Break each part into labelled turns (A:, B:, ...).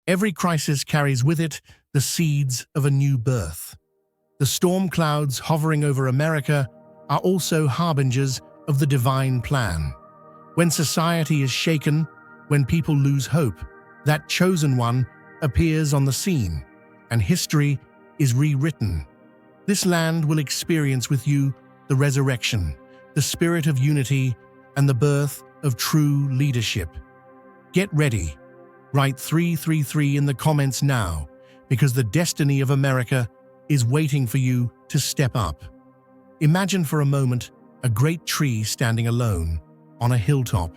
A: Every crisis carries with it the seeds of a new birth. The storm clouds hovering over America are also harbingers of the divine plan. When society is shaken, when people lose hope, that chosen one appears on the scene, and history is rewritten. This land will experience with you the resurrection, the spirit of unity, and the birth of true leadership. Get ready. Write 333 in the comments now, because the destiny of America is waiting for you to step up. Imagine for a moment a great tree standing alone on a hilltop.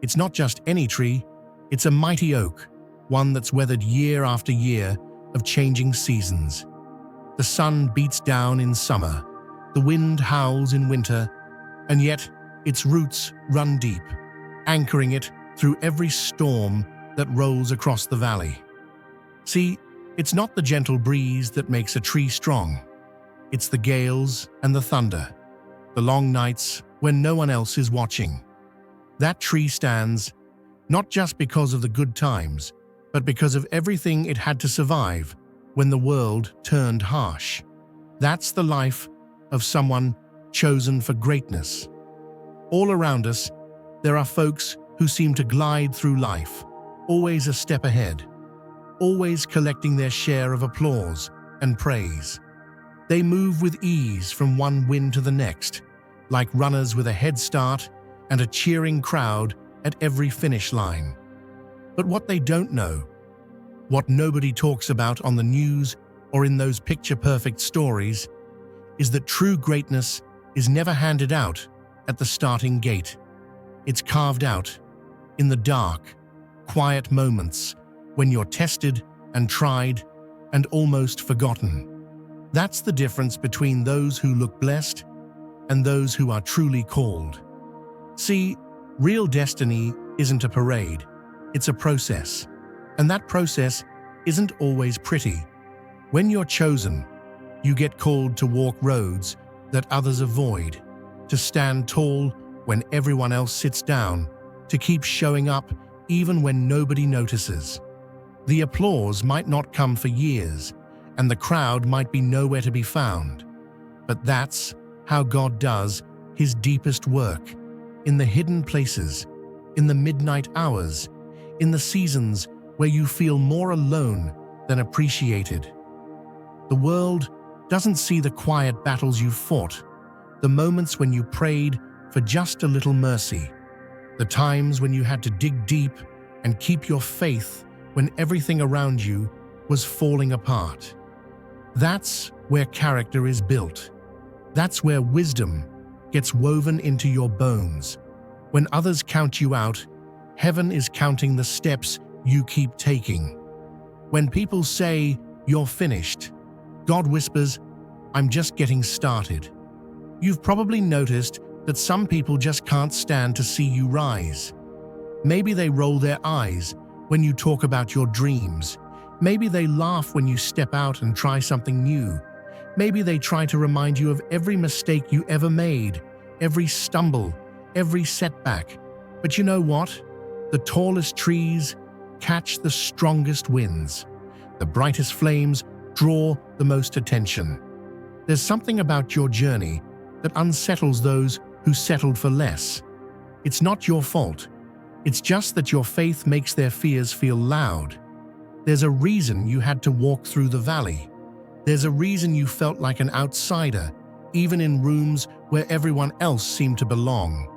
A: It's not just any tree, it's a mighty oak, one that's weathered year after year of changing seasons. The sun beats down in summer, the wind howls in winter, and yet its roots run deep, anchoring it through every storm that rolls across the valley. See, it's not the gentle breeze that makes a tree strong. It's the gales and the thunder, the long nights when no one else is watching. That tree stands not just because of the good times, but because of everything it had to survive when the world turned harsh. That's the life of someone chosen for greatness. All around us, there are folks who seem to glide through life, always a step ahead, always collecting their share of applause and praise. They move with ease from one win to the next, like runners with a head start and a cheering crowd at every finish line. But what they don't know, what nobody talks about on the news or in those picture-perfect stories, is that true greatness is never handed out at the starting gate. It's carved out in the dark, quiet moments when you're tested and tried and almost forgotten. That's the difference between those who look blessed and those who are truly called. See, real destiny isn't a parade, it's a process. And that process isn't always pretty. When you're chosen, you get called to walk roads that others avoid, to stand tall when everyone else sits down, to keep showing up even when nobody notices. The applause might not come for years, and the crowd might be nowhere to be found. But that's how God does His deepest work, in the hidden places, in the midnight hours, in the seasons where you feel more alone than appreciated. The world doesn't see the quiet battles you fought, the moments when you prayed for just a little mercy, the times when you had to dig deep and keep your faith when everything around you was falling apart. That's where character is built. That's where wisdom gets woven into your bones. When others count you out, heaven is counting the steps you keep taking. When people say you're finished, God whispers, I'm just getting started. You've probably noticed that some people just can't stand to see you rise. Maybe they roll their eyes when you talk about your dreams. Maybe they laugh when you step out and try something new. Maybe they try to remind you of every mistake you ever made, every stumble, every setback. But you know what? The tallest trees catch the strongest winds. The brightest flames draw the most attention. There's something about your journey that unsettles those who settled for less. It's not your fault. It's just that your faith makes their fears feel loud. There's a reason you had to walk through the valley. There's a reason you felt like an outsider, even in rooms where everyone else seemed to belong.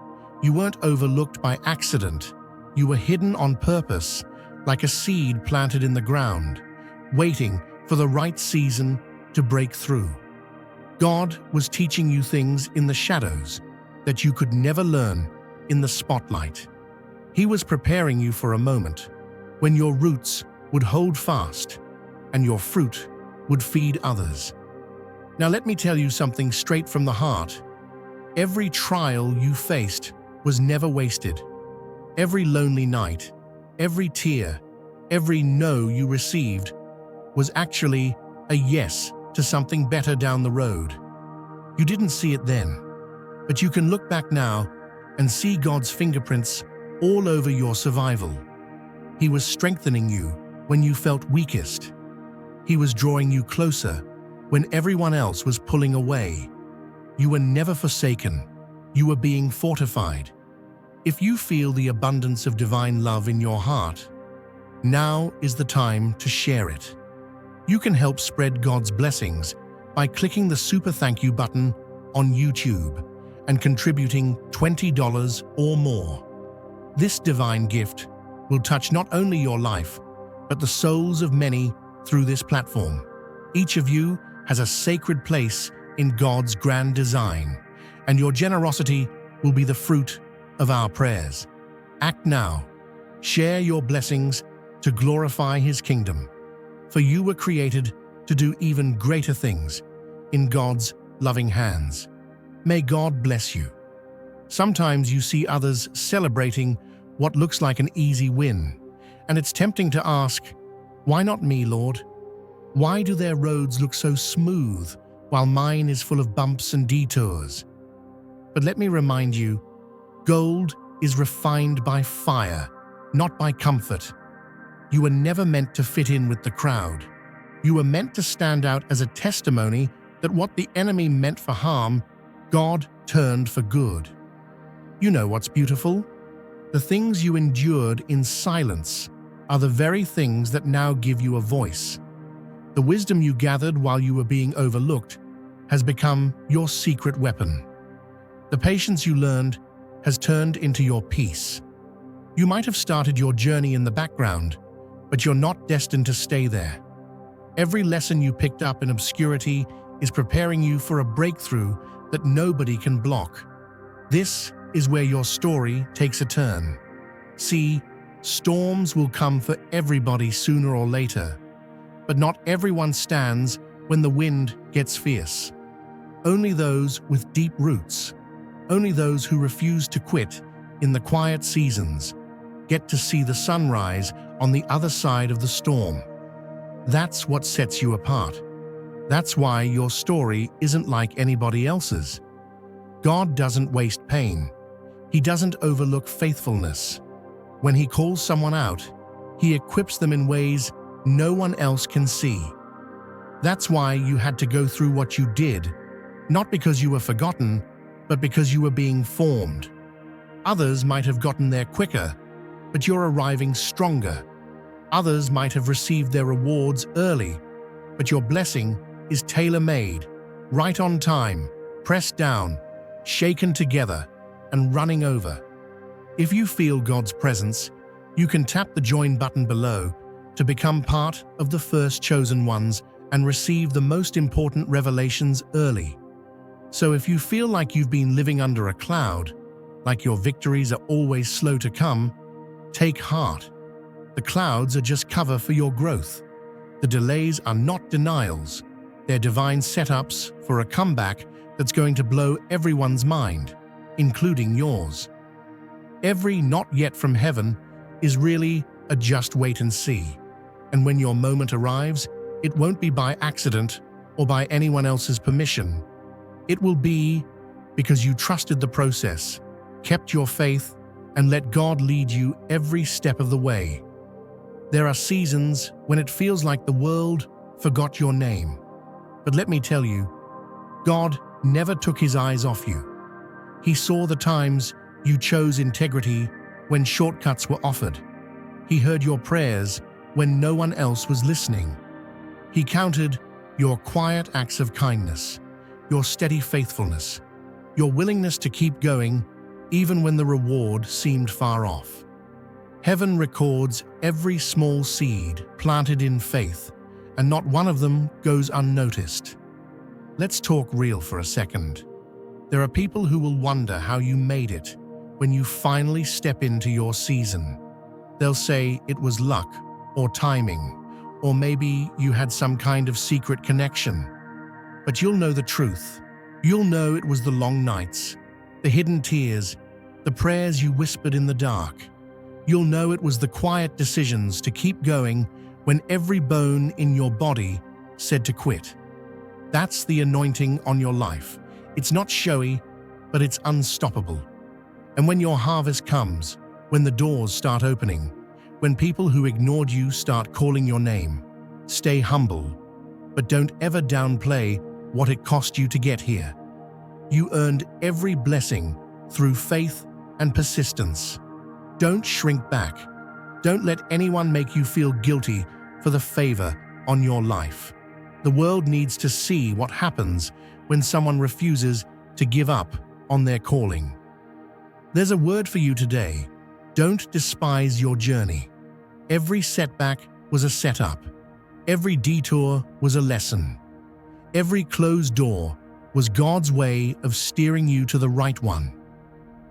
A: You weren't overlooked by accident. You were hidden on purpose, like a seed planted in the ground, waiting for the right season to break through. God was teaching you things in the shadows that you could never learn in the spotlight. He was preparing you for a moment when your roots would hold fast and your fruit would feed others. Now let me tell you something straight from the heart. Every trial you faced was never wasted. Every lonely night, every tear, every no you received was actually a yes to something better down the road. You didn't see it then, but you can look back now and see God's fingerprints all over your survival. He was strengthening you when you felt weakest. He was drawing you closer when everyone else was pulling away. You were never forsaken. You were being fortified. If you feel the abundance of divine love in your heart, now is the time to share it. You can help spread God's blessings by clicking the Super Thank You button on YouTube and contributing $20 or more. This divine gift will touch not only your life, but the souls of many through this platform. Each of you has a sacred place in God's grand design, and your generosity will be the fruit of our prayers. Act now. Share your blessings to glorify His kingdom, for you were created to do even greater things in God's loving hands. May God bless you. Sometimes you see others celebrating what looks like an easy win, and it's tempting to ask, "Why not me, Lord? Why do their roads look so smooth while mine is full of bumps and detours?" But let me remind you, gold is refined by fire, not by comfort. You were never meant to fit in with the crowd. You were meant to stand out as a testimony that what the enemy meant for harm, God turned for good. You know what's beautiful? The things you endured in silence are the very things that now give you a voice. The wisdom you gathered while you were being overlooked has become your secret weapon. The patience you learned has turned into your peace. You might have started your journey in the background, but you're not destined to stay there. Every lesson you picked up in obscurity is preparing you for a breakthrough that nobody can block. This is where your story takes a turn. See, storms will come for everybody sooner or later, but not everyone stands when the wind gets fierce. Only those with deep roots, only those who refuse to quit in the quiet seasons, get to see the sunrise on the other side of the storm. That's what sets you apart. That's why your story isn't like anybody else's. God doesn't waste pain. He doesn't overlook faithfulness. When He calls someone out, He equips them in ways no one else can see. That's why you had to go through what you did, not because you were forgotten, but because you were being formed. Others might have gotten there quicker, but you're arriving stronger. Others might have received their rewards early, but your blessing is tailor-made, right on time, pressed down, shaken together, and running over. If you feel God's presence, you can tap the join button below to become part of the first chosen ones and receive the most important revelations early. So if you feel like you've been living under a cloud, like your victories are always slow to come, take heart. The clouds are just cover for your growth. The delays are not denials. They're divine setups for a comeback that's going to blow everyone's mind, including yours. Every not yet from heaven is really a just wait and see. And when your moment arrives, it won't be by accident or by anyone else's permission. It will be because you trusted the process, kept your faith, and let God lead you every step of the way. There are seasons when it feels like the world forgot your name. But let me tell you, God never took His eyes off you. He saw the times you chose integrity when shortcuts were offered. He heard your prayers when no one else was listening. He counted your quiet acts of kindness, your steady faithfulness, your willingness to keep going even when the reward seemed far off. Heaven records every small seed planted in faith, and not one of them goes unnoticed. Let's talk real for a second. There are people who will wonder how you made it when you finally step into your season. They'll say it was luck or timing, or maybe you had some kind of secret connection. But you'll know the truth. You'll know it was the long nights, the hidden tears, the prayers you whispered in the dark. You'll know it was the quiet decisions to keep going when every bone in your body said to quit. That's the anointing on your life. It's not showy, but it's unstoppable. And when your harvest comes, when the doors start opening, When people who ignored you start calling your name, stay humble, but don't ever downplay what it cost you to get here. You earned every blessing through faith and persistence. Don't shrink back. Don't let anyone make you feel guilty for the favor on your life. The world needs to see what happens when someone refuses to give up on their calling. There's a word for you today. Don't despise your journey. Every setback was a setup. Every detour was a lesson. Every closed door was God's way of steering you to the right one.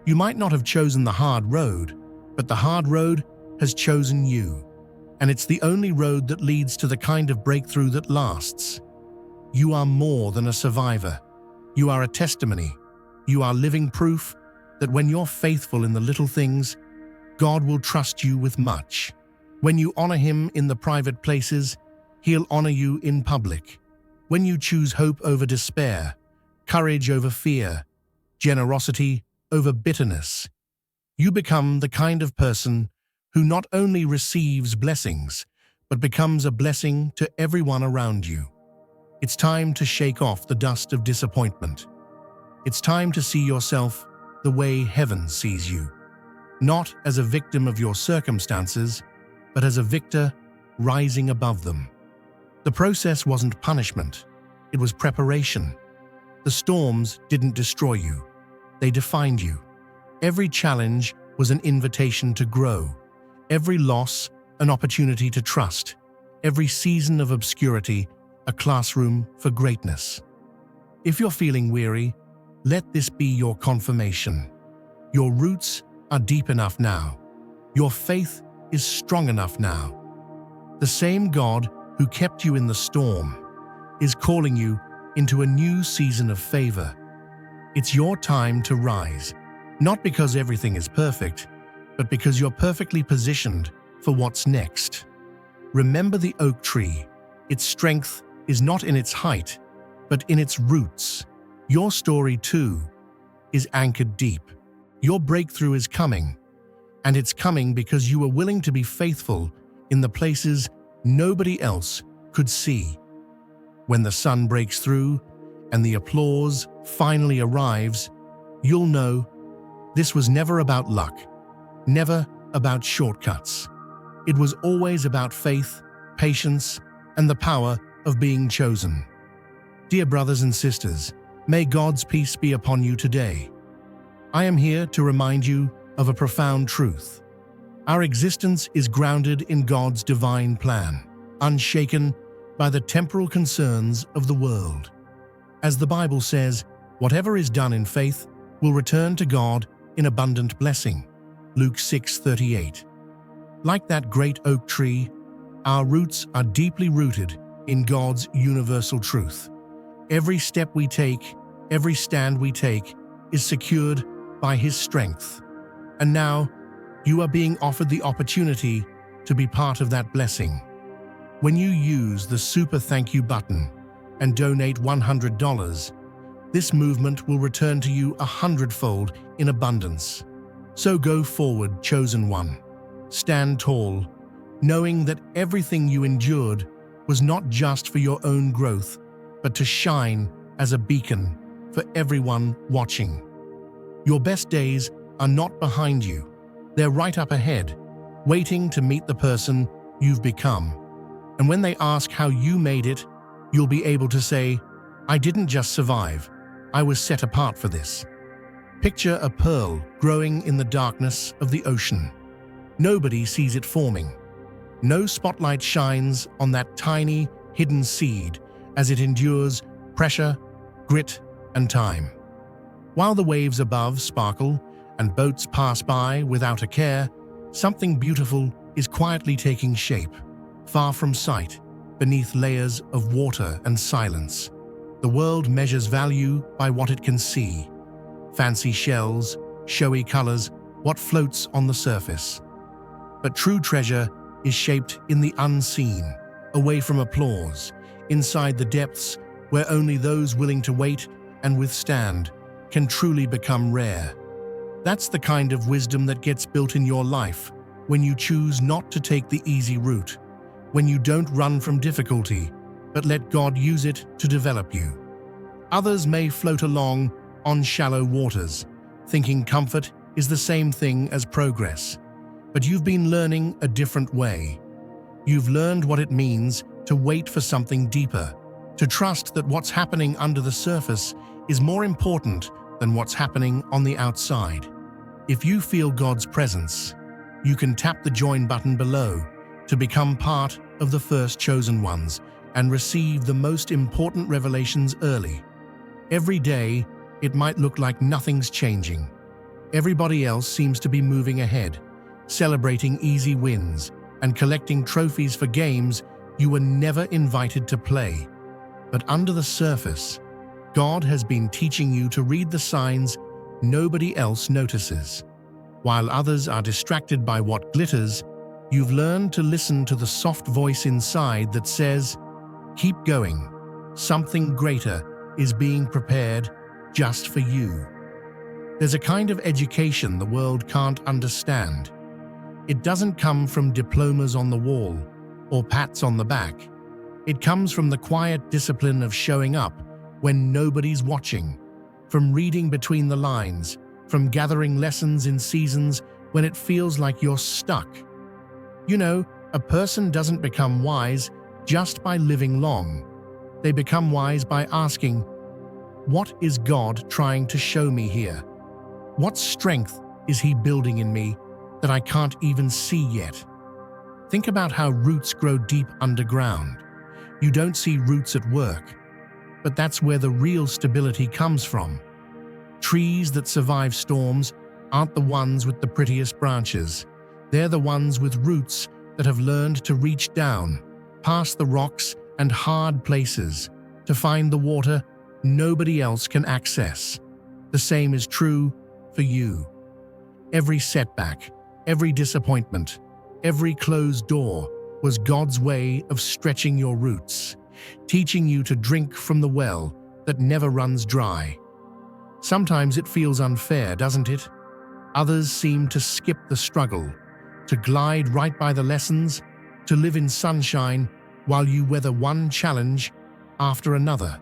A: You might not have chosen the hard road, but the hard road has chosen you. And it's the only road that leads to the kind of breakthrough that lasts. You are more than a survivor. You are a testimony. You are living proof that when you're faithful in the little things, God will trust you with much. When you honor Him in the private places, He'll honor you in public. When you choose hope over despair, courage over fear, generosity over bitterness, you become the kind of person who not only receives blessings, but becomes a blessing to everyone around you. It's time to shake off the dust of disappointment. It's time to see yourself the way heaven sees you, not as a victim of your circumstances, but as a victor rising above them. The process wasn't punishment, it was preparation. The storms didn't destroy you, they defined you. Every challenge was an invitation to grow. Every loss, an opportunity to trust. Every season of obscurity, a classroom for greatness. If you're feeling weary, let this be your confirmation. Your roots are deep enough now. Your faith is strong enough now. The same God who kept you in the storm is calling you into a new season of favor. It's your time to rise, not because everything is perfect, but because you're perfectly positioned for what's next. Remember the oak tree. Its strength is not in its height, but in its roots. Your story, too, is anchored deep. Your breakthrough is coming, and it's coming because you were willing to be faithful in the places nobody else could see. When the sun breaks through and the applause finally arrives, you'll know this was never about luck, never about shortcuts. It was always about faith, patience, and the power of being chosen. Dear brothers and sisters, may God's peace be upon you today. I am here to remind you of a profound truth. Our existence is grounded in God's divine plan, unshaken by the temporal concerns of the world. As the Bible says, whatever is done in faith will return to God in abundant blessing. Luke 6:38. Like that great oak tree, our roots are deeply rooted in God's universal truth. Every step we take, every stand we take, is secured by His strength. And now, you are being offered the opportunity to be part of that blessing. When you use the Super Thank You button and donate $100, this movement will return to you 100-fold in abundance. So go forward, chosen one. Stand tall, knowing that everything you endured was not just for your own growth, but to shine as a beacon for everyone watching. Your best days are not behind you. They're right up ahead, waiting to meet the person you've become. And when they ask how you made it, you'll be able to say, I didn't just survive, I was set apart for this. Picture a pearl growing in the darkness of the ocean. Nobody sees it forming. No spotlight shines on that tiny, hidden seed as it endures pressure, grit, and time. While the waves above sparkle and boats pass by without a care, something beautiful is quietly taking shape, far from sight, beneath layers of water and silence. The world measures value by what it can see. Fancy shells, showy colors, what floats on the surface. But true treasure is shaped in the unseen, away from applause, inside the depths where only those willing to wait and withstand can truly become rare. That's the kind of wisdom that gets built in your life when you choose not to take the easy route, when you don't run from difficulty, but let God use it to develop you. Others may float along on shallow waters, thinking comfort is the same thing as progress. But you've been learning a different way. You've learned what it means to wait for something deeper, to trust that what's happening under the surface is more important than what's happening on the outside. If you feel God's presence, you can tap the join button below to become part of the first chosen ones and receive the most important revelations early. Every day, it might look like nothing's changing. Everybody else seems to be moving ahead, celebrating easy wins and collecting trophies for games you were never invited to play. But under the surface, God has been teaching you to read the signs nobody else notices. While others are distracted by what glitters, you've learned to listen to the soft voice inside that says, "Keep going. Something greater is being prepared just for you." There's a kind of education the world can't understand. It doesn't come from diplomas on the wall or pats on the back. It comes from the quiet discipline of showing up when nobody's watching, from reading between the lines, from gathering lessons in seasons when it feels like you're stuck. You know, a person doesn't become wise just by living long. They become wise by asking, "What is God trying to show me here? What strength is He building in me that I can't even see yet?" Think about how roots grow deep underground. You don't see roots at work, but that's where the real stability comes from. Trees that survive storms aren't the ones with the prettiest branches. They're the ones with roots that have learned to reach down, past the rocks and hard places, to find the water nobody else can access. The same is true for you. Every setback, every disappointment, every closed door was God's way of stretching your roots, teaching you to drink from the well that never runs dry. Sometimes it feels unfair, doesn't it? Others seem to skip the struggle, to glide right by the lessons, to live in sunshine while you weather one challenge after another.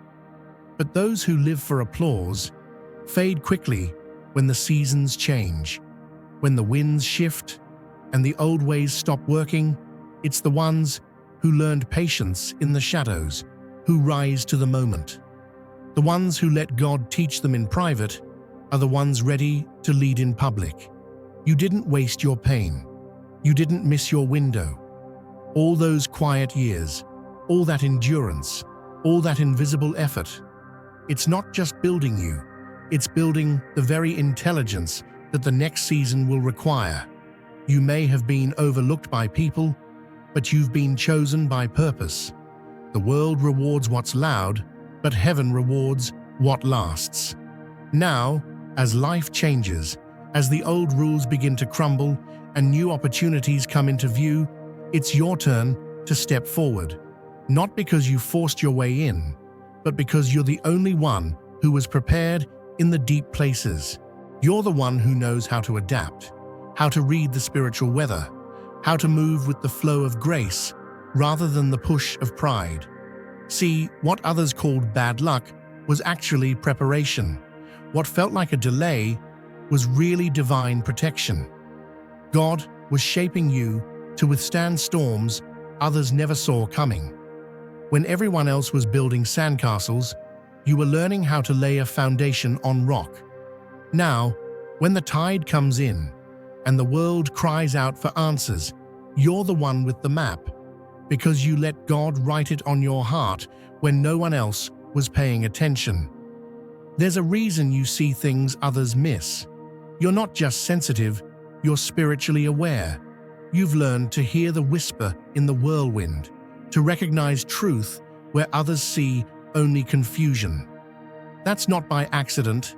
A: But those who live for applause fade quickly when the seasons change, when the winds shift and the old ways stop working. It's the ones who learned patience in the shadows, who rise to the moment. The ones who let God teach them in private are the ones ready to lead in public. You didn't waste your pain. You didn't miss your window. All those quiet years, all that endurance, all that invisible effort. It's not just building you, it's building the very intelligence that the next season will require. You may have been overlooked by people, but you've been chosen by purpose. The world rewards what's loud, but heaven rewards what lasts. Now, as life changes, as the old rules begin to crumble and new opportunities come into view, it's your turn to step forward. Not because you forced your way in, but because you're the only one who was prepared in the deep places. You're the one who knows how to adapt, how to read the spiritual weather, how to move with the flow of grace rather than the push of pride. See, what others called bad luck was actually preparation. What felt like a delay was really divine protection. God was shaping you to withstand storms others never saw coming. When everyone else was building sandcastles, you were learning how to lay a foundation on rock. Now, when the tide comes in and the world cries out for answers, you're the one with the map, because you let God write it on your heart when no one else was paying attention. There's a reason you see things others miss. You're not just sensitive, you're spiritually aware. You've learned to hear the whisper in the whirlwind, to recognize truth where others see only confusion. That's not by accident.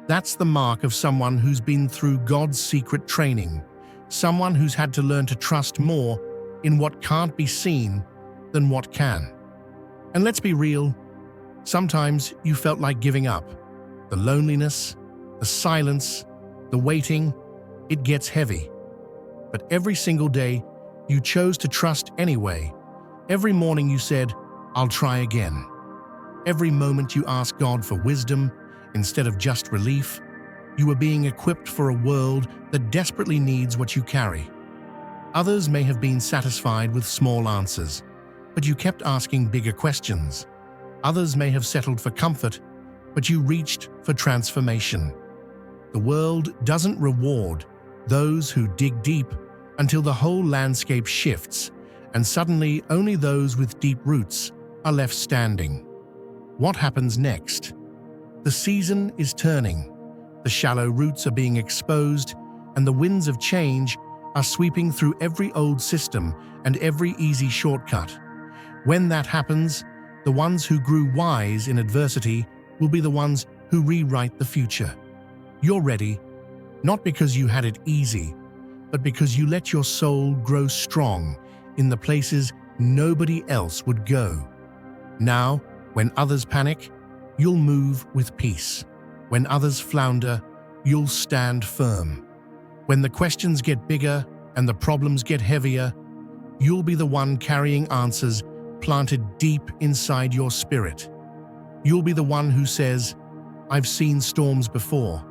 A: That's the mark of someone who's been through God's secret training, someone who's had to learn to trust more in what can't be seen than what can. And let's be real, sometimes you felt like giving up. The loneliness, the silence, the waiting, it gets heavy. but every single day, you chose to trust anyway. Every morning you said, "I'll try again." Every moment you asked God for wisdom instead of just relief. You were being equipped for a world that desperately needs what you carry. Others may have been satisfied with small answers, but you kept asking bigger questions. Others may have settled for comfort, but you reached for transformation. The world doesn't reward those who dig deep until the whole landscape shifts, and suddenly only those with deep roots are left standing. What happens next? The season is turning. The shallow roots are being exposed, and the winds of change are sweeping through every old system and every easy shortcut. When that happens, the ones who grew wise in adversity will be the ones who rewrite the future. You're ready, not because you had it easy, but because you let your soul grow strong in the places nobody else would go. Now, when others panic, you'll move with peace. When others flounder, you'll stand firm. When the questions get bigger and the problems get heavier, you'll be the one carrying answers planted deep inside your spirit. You'll be the one who says, "I've seen storms before.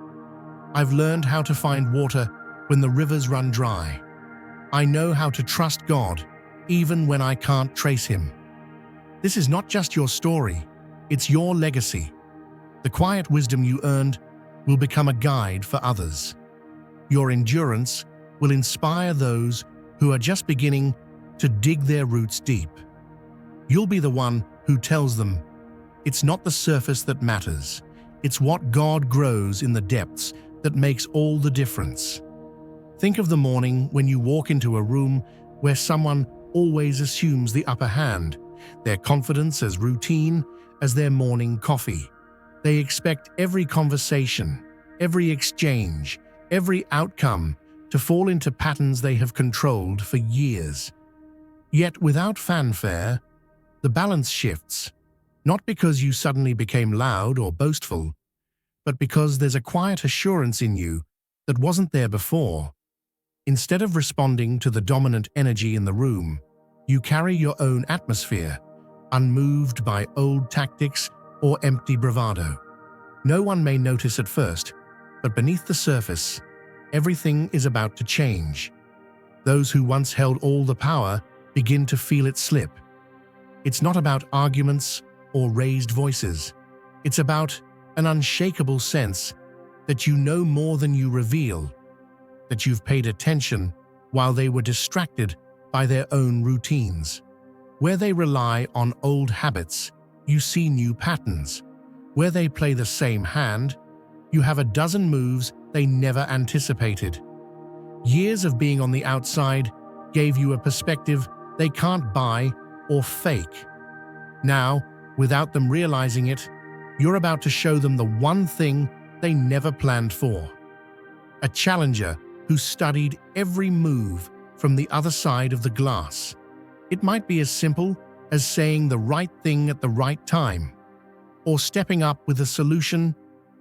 A: I've learned how to find water when the rivers run dry. I know how to trust God even when I can't trace Him." This is not just your story, it's your legacy. The quiet wisdom you earned will become a guide for others. Your endurance will inspire those who are just beginning to dig their roots deep. You'll be the one who tells them, "It's not the surface that matters. It's what God grows in the depths that makes all the difference." Think of the morning when you walk into a room where someone always assumes the upper hand, their confidence as routine as their morning coffee. They expect every conversation, every exchange, every outcome to fall into patterns they have controlled for years. Yet without fanfare, the balance shifts, not because you suddenly became loud or boastful, but because there's a quiet assurance in you that wasn't there before. Instead of responding to the dominant energy in the room, you carry your own atmosphere, unmoved by old tactics or empty bravado. No one may notice at first, but beneath the surface, everything is about to change. Those who once held all the power begin to feel it slip. It's not about arguments or raised voices. It's about an unshakable sense that you know more than you reveal, that you've paid attention while they were distracted by their own routines. Where they rely on old habits, you see new patterns. Where they play the same hand, you have a dozen moves they never anticipated. Years of being on the outside gave you a perspective they can't buy or fake. Now, without them realizing it, you're about to show them the one thing they never planned for. A challenger who studied every move from the other side of the glass. It might be as simple as saying the right thing at the right time, or stepping up with a solution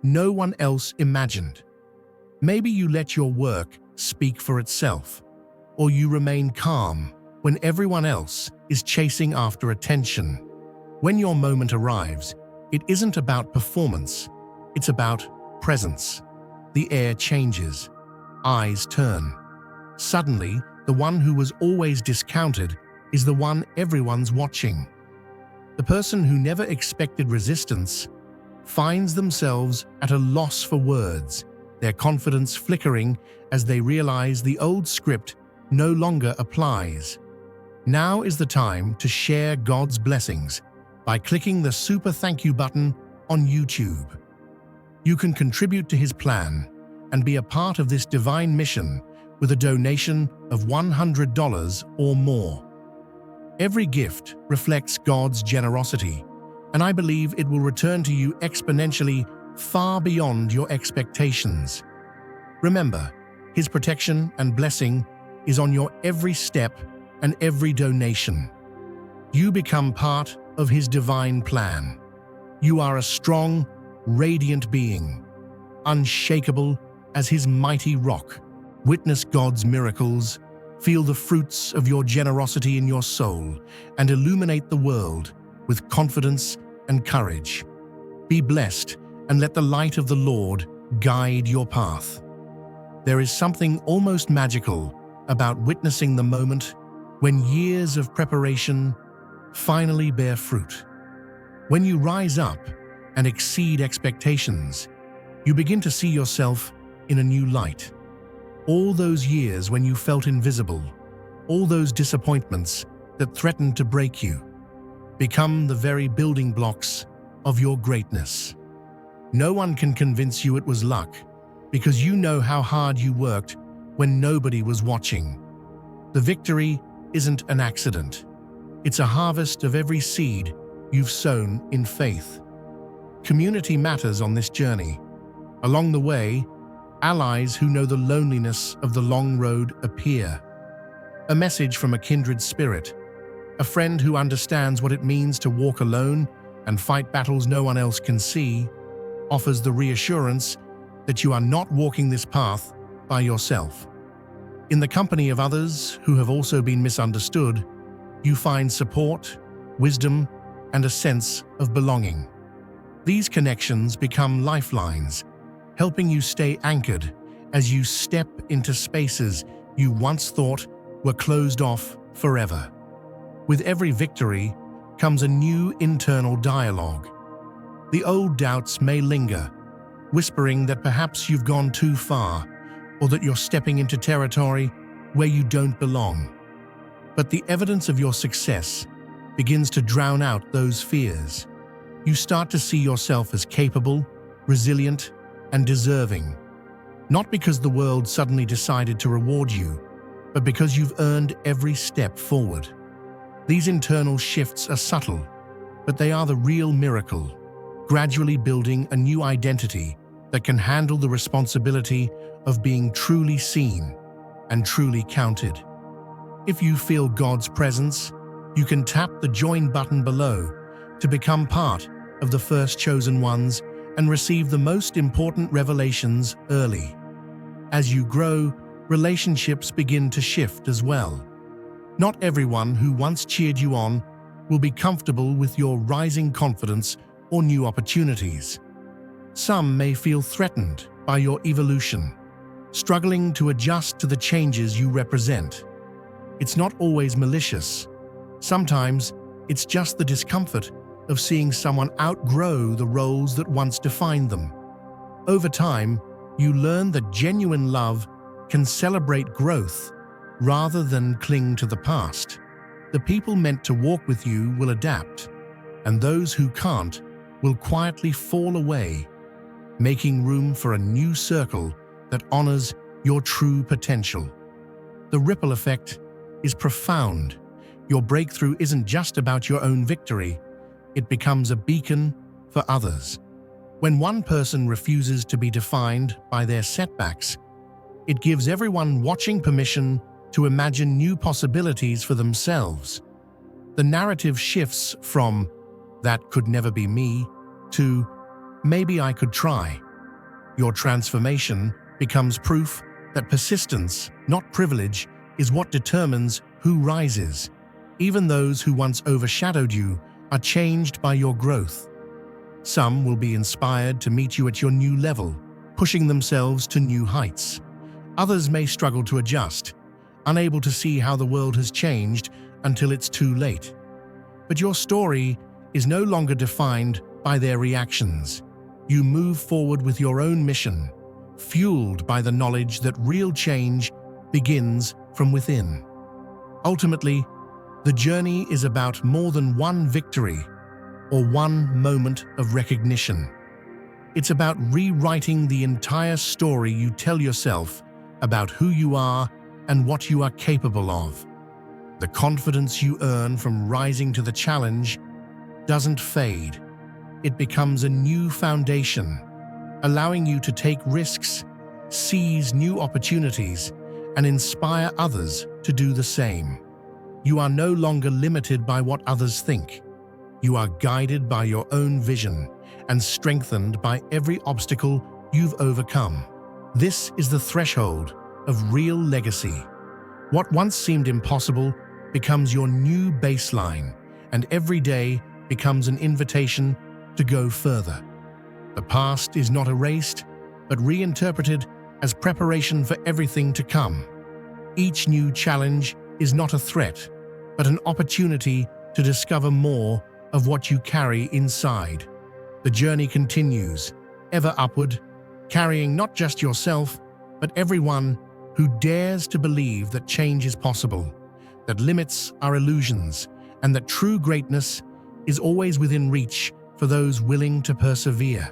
A: no one else imagined. Maybe you let your work speak for itself, or you remain calm when everyone else is chasing after attention. When your moment arrives, it isn't about performance, it's about presence. The air changes, eyes turn. Suddenly, the one who was always discounted is the one everyone's watching. The person who never expected resistance finds themselves at a loss for words, their confidence flickering as they realize the old script no longer applies. Now is the time to share God's blessings by clicking the super thank you button on YouTube. You can contribute to His plan and be a part of this divine mission with a donation of $100 or more. Every gift reflects God's generosity, and I believe it will return to you exponentially far beyond your expectations. Remember, His protection and blessing is on your every step and every donation. You become part of His divine plan. You are a strong, radiant being, unshakable as His mighty rock. Witness God's miracles Feel the fruits of your generosity in your soul and illuminate the world with confidence and courage. Be blessed and let the light of the Lord guide your path. There is something almost magical about witnessing the moment when years of preparation finally bear fruit. When you rise up and exceed expectations, you begin to see yourself in a new light. All those years when you felt invisible, all those disappointments that threatened to break you, become the very building blocks of your greatness. No one can convince you it was luck, because you know how hard you worked when nobody was watching. The victory isn't an accident. It's a harvest of every seed you've sown in faith. Community matters on this journey. Along the way, allies who know the loneliness of the long road appear. A message from a kindred spirit, a friend who understands what it means to walk alone and fight battles no one else can see, offers the reassurance that you are not walking this path by yourself. In the company of others who have also been misunderstood, you find support, wisdom, and a sense of belonging. These connections become lifelines, helping you stay anchored as you step into spaces you once thought were closed off forever. With every victory comes a new internal dialogue. The old doubts may linger, whispering that perhaps you've gone too far or that you're stepping into territory where you don't belong. But the evidence of your success begins to drown out those fears. You start to see yourself as capable, resilient, and deserving, not because the world suddenly decided to reward you, but because you've earned every step forward. These internal shifts are subtle, but they are the real miracle, gradually building a new identity that can handle the responsibility of being truly seen and truly counted. If you feel God's presence, you can tap the join button below to become part of the first chosen ones and receive the most important revelations early. As you grow, relationships begin to shift as well. Not everyone who once cheered you on will be comfortable with your rising confidence or new opportunities. Some may feel threatened by your evolution, struggling to adjust to the changes you represent. It's not always malicious. Sometimes it's just the discomfort of seeing someone outgrow the roles that once defined them. Over time, you learn that genuine love can celebrate growth rather than cling to the past. The people meant to walk with you will adapt, and those who can't will quietly fall away, making room for a new circle that honors your true potential. The ripple effect is profound. Your breakthrough isn't just about your own victory, it becomes a beacon for others. When one person refuses to be defined by their setbacks, it gives everyone watching permission to imagine new possibilities for themselves. The narrative shifts from "that could never be me" to "maybe I could try." Your transformation becomes proof that persistence, not privilege, is what determines who rises. Even those who once overshadowed you are changed by your growth. Some will be inspired to meet you at your new level, pushing themselves to new heights. Others may struggle to adjust, unable to see how the world has changed until it's too late. But your story is no longer defined by their reactions. You move forward with your own mission, fueled by the knowledge that real change begins from within. Ultimately, the journey is about more than one victory or one moment of recognition. It's about rewriting the entire story you tell yourself about who you are and what you are capable of. The confidence you earn from rising to the challenge doesn't fade. It becomes a new foundation, allowing you to take risks, seize new opportunities, and inspire others to do the same. You are no longer limited by what others think. You are guided by your own vision and strengthened by every obstacle you've overcome. This is the threshold of real legacy, What once seemed impossible becomes your new baseline, and every day becomes an invitation to go further. The past is not erased, but reinterpreted as preparation for everything to come. Each new challenge is not a threat, but an opportunity to discover more of what you carry inside. The journey continues, ever upward, carrying not just yourself, but everyone who dares to believe that change is possible, that limits are illusions, and that true greatness is always within reach for those willing to persevere.